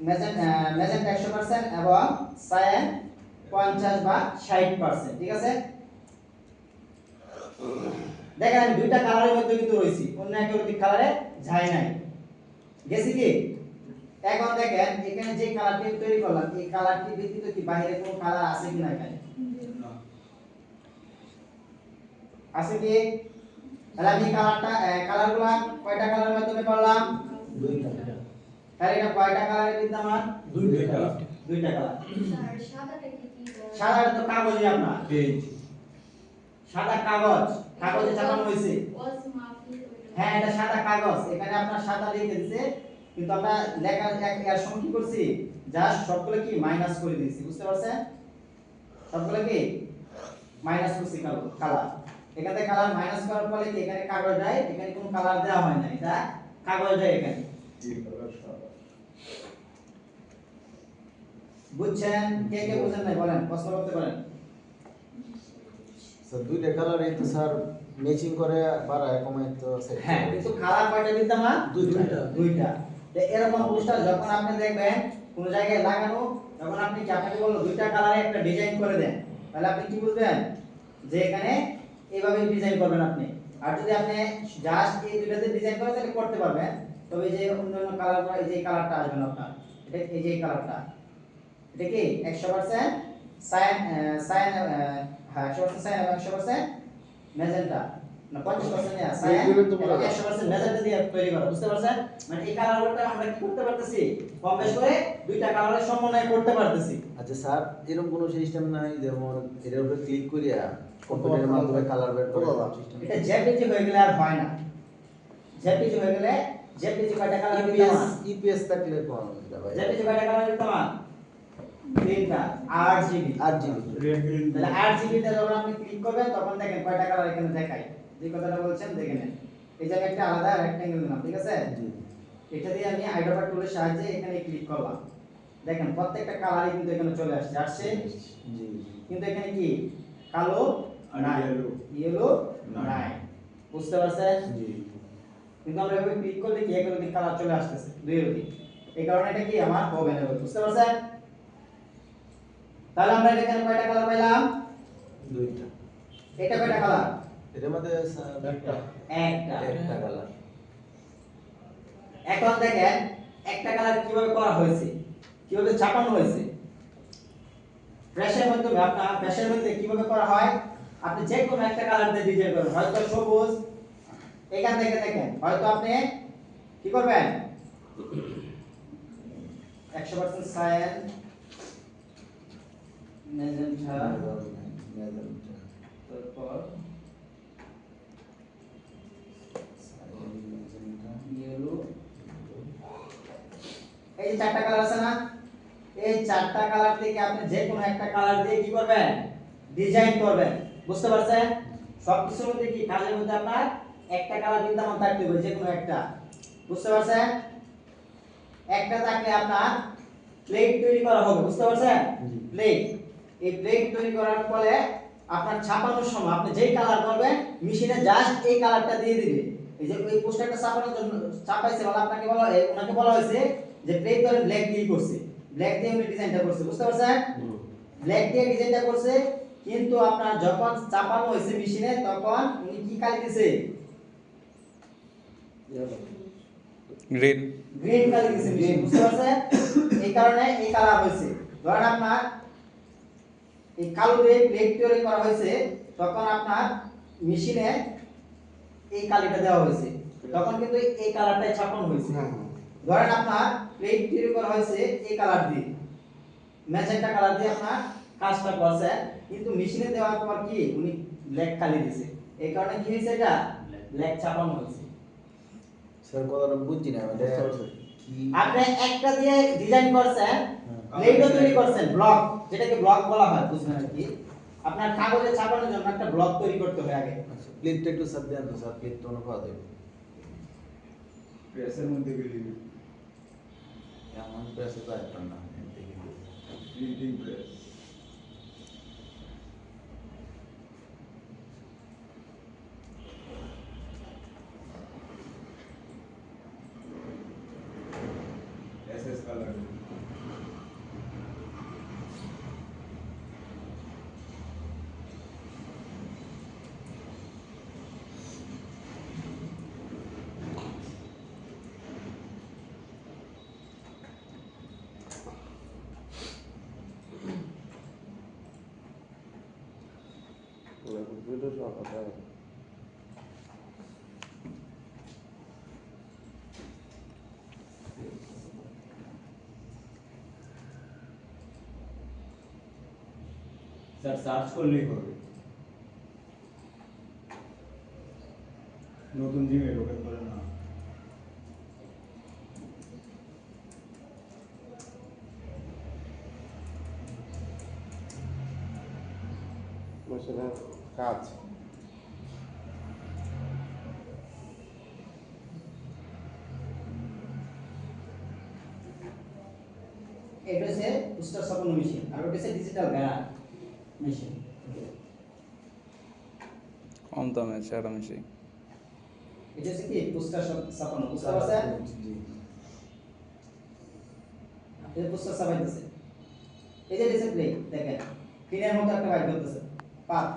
Magenta 100% এবং সায়ান 50 বা 60%, ঠিক আছে। দেখেন আমি দুইটা কালারের মধ্যে কিন্তু রইছি, অন্য একটা কালারে যাই নাই, গেছি কি। এখন দেখেন এখানে যে কালারটি তৈরি করলাম, এই কালারটি ব্যতীত কি বাইরে কোনো কালার আছে কিনা এখানে? আছে কি? তাহলে আমি কালারগুলো কয়টা কালারের মাধ্যমে করলাম? দুইটা। তাহলে এটা কয়টা কালারে বিদ্যমান? দুইটা। দুইটা কালার। স্যার সাদাটা কি? সাদাটা তো কাগজে আপনার পেজ, সাদা কাগজ, কাগজে ছাপানো হয়েছে। হ্যাঁ এটা সাদা কাগজ, এখানে আপনার সাদা লিখে দিয়েছে, কিন্তু আমরা লেখা এর সঙ্গে কি করছি, জাস্ট সবগুলো কি মাইনাস করে দিয়েছি, বুঝতে পারছেন? সবগুলো কি মাইনাস করছি কালার। এখানে কালার মাইনাস করার ফলে কি এখানে কাগজ যায়, এখানে কোনো কালার দেওয়া হয় না, এটা কাগজ যায় এখানে। বুঝছেন? কে কে বুঝেন নাই বলেন, প্রশ্ন করতে পারেন। স্যার দুইটা কালার এই তো স্যার ম্যাচিং করে বাড়ায় কমায় তো সেট। হ্যাঁ কিন্তু কালার কয়টা বিদ্যমান? দুইটা। দুইটা। তো এরকম পোস্টার যখন আপনি দেখবেন কোন জায়গায় লাগানো, তখন আপনি কি আপনাকে বললো দুইটা কালারে একটা ডিজাইন করে দেন, তাহলে আপনি কি বুঝবেন যে এখানে এইভাবে ডিজাইন করবেন আপনি। আর যদি আপনি জাস্ট এই দুইটাতে ডিজাইন করেন তাহলে করতে পারবেন, তবে যে অন্যান্য কালারগুলো, এই যে কালারটা আসবে না আপনার, এটা এই যে কালারটা, এটা কি 100% সাইন সাইন, হ্যাঁ 100% সাইন এবং 100% ম্যাজেন্টা, না 50% ইয়া সাইন এবং 100% ম্যাজেন্টা দিয়ে তৈরি করা, বুঝতে পারছেন? মানে এই কালারগুলোটা আমরা কি করতে পারতেছি, কম বেশ করে দুইটা কালারের সমন্বয় করতে পারতেছি। আচ্ছা স্যার এরকম কোনো সিস্টেম নাই যেমন এর উপরে ক্লিক করিয়া কম্পিউটারের মাধ্যমে কালার বের করে সিস্টেম? এটা জেপিজি হয়ে গেলে আর হয় না, জেপিজি হয়ে গেলে, জেপিজি কয়টা কালার বিদ্যমান? ইপিএস থাকলে কোন এটা ভাই? জেপিজি কয়টা কালার বিদ্যমান? তিনটা, 8GB। 8GB। তাহলে 8GB তে যখন আপনি ক্লিক করবেন তখন দেখেন কয়টা কালার এখানে দেখায়, যে কথাটা বলছেন দেখে নেন। এই জায়গায় একটা আলাদা রেক্ট্যাঙ্গেল দিলাম, ঠিক আছে। জি। এটা দিয়ে আমি আইডোবার টুলের সাহায্যে এখানে ক্লিক করলাম, দেখেন প্রত্যেকটা কালারই কিন্তু এখানে চলে আসছে। জি। কিন্তু এখানে কি কালো নাই, ইয়েলো নাই, বুঝতে পারছেন? জি। কিন্তু আমরা এভাবে ক্লিক করলে কি এগুলো দিক কালার চলে আসতেছে দুইয়ের দিক, এই কারণে এটা কি আমার হবে না, বুঝতে পারছেন? তাহলে আমরা এখানে কয়টা কালার পাইলাম? দুইটা। এটা কয়টা কালার? এর মধ্যে একটা কালার। এখন দেখেন একটা কালার কিভাবে করা হয়েছে, কিভাবে ছাপানো হয়েছে। প্রেসের মাধ্যমে, আপনার প্রেসের মধ্যে কিভাবে করা হয়, আপনি যে কোনো একটা কালার দিয়ে ডিজাইন করবেন, হয়তো সবুজ, এখান থেকে দেখেন হয়তো আপনি কি করবেন 100% সায়ান ম্যাজেন্টা, তারপর ইয়েলো, এই যে চারটা কালার আছে না, এই চারটা কালার থেকে আপনি যে কোনো একটা কালার দিয়ে কি করবেন, ডিজাইন করবেন, বুঝতে পারছেন? সবকিছুর মধ্যে কি কাজের মধ্যে আপনার একটা কালার বিদ্যমান থাকতে হবে, যে কোনো একটা, বুঝতে পারছেন? একটা থাকলে আপনার প্লেট তৈরি করা হবে, বুঝতে পারছেন? প্লেট, এই প্লেট তৈরি করার ফলে আপনার ছাপানোর সময় আপনি যেই কালার করবেন মেশিনে জাস্ট এই কালারটা দিয়ে দিবে। এই যে এই পোস্টারটা ছাপানোর জন্য ছাপাইছে বলে আপনাকে বলা, ওনাকে বলা হয়েছে যে প্লেট ধরে ব্ল্যাক দিয়ে করছে, ব্ল্যাক দিয়ে উনি ডিজাইনটা করছে, বুঝতে পারছেন? ব্ল্যাক দিয়ে ডিজাইনটা করছে, কিন্তু আপনার যখন ছাপানো হয়েছে মেশিনে তখন উনি কি কালি দিয়েছে? গ্রিন। গ্রিন কালি দিয়েছে মেশিন, বুঝতে পারছেন? এই কারণে এই কালার হয়েছে। ধরেন আপনার এই কালো দিয়ে প্লেট তৈরি করা হয়েছে, তখন আপনার মেশিনে এই কালিটা দেওয়া হয়েছে, তখন কিন্তু এই কালারটাই ছাপানো হয়েছে। ধরেন আপনার প্লেট তৈরি করা হয়েছে এই কালার দিয়ে, ম্যাজেন্টা কালার দিয়ে আপনার কাজটা করছে, কিন্তু মেশিনে দেওয়ার পর কি উনি ব্ল্যাক কালি দিয়েছে, এই কারণে কি হয়েছে, এটা ব্ল্যাক ছাপানো হয়েছে। স্যার কথাটা বুঝছি না মানে কি আপনি একটা দিয়ে ডিজাইন করছেন, প্লেটও তৈরি করছেন, ব্লক, যেটাকে ব্লক বলা হয়, বুঝবেন আর কি। আপনার কাগজে ছাপানোর জন্য একটা ব্লক তৈরি করতে হবে আগে। আচ্ছা প্লেটটা একটু স্যার দেন তো স্যার, প্লেট তো অনুপাত দেবে প্রেসের মধ্যে গেলে এমন প্রেসে তো একটা না দেখে printing press SS colour sir search করলেই হবে নতুন জিমেল ওপেন করে না কাজ এটা হচ্ছে পোস্টার ছাপানো মেশিন আর ওটা হচ্ছে ডিজিটাল ব্যানার মেশিন। কম দামে সেরা মেশিন। এটা হচ্ছে কি পোস্টার ছাপানো, বুঝতে পারছেন? জি এই পোস্টার ছাপাইতেছে, এই যে ডিসপ্লে দেখেন পিনের মতো একটা বাইর করতেছে পাত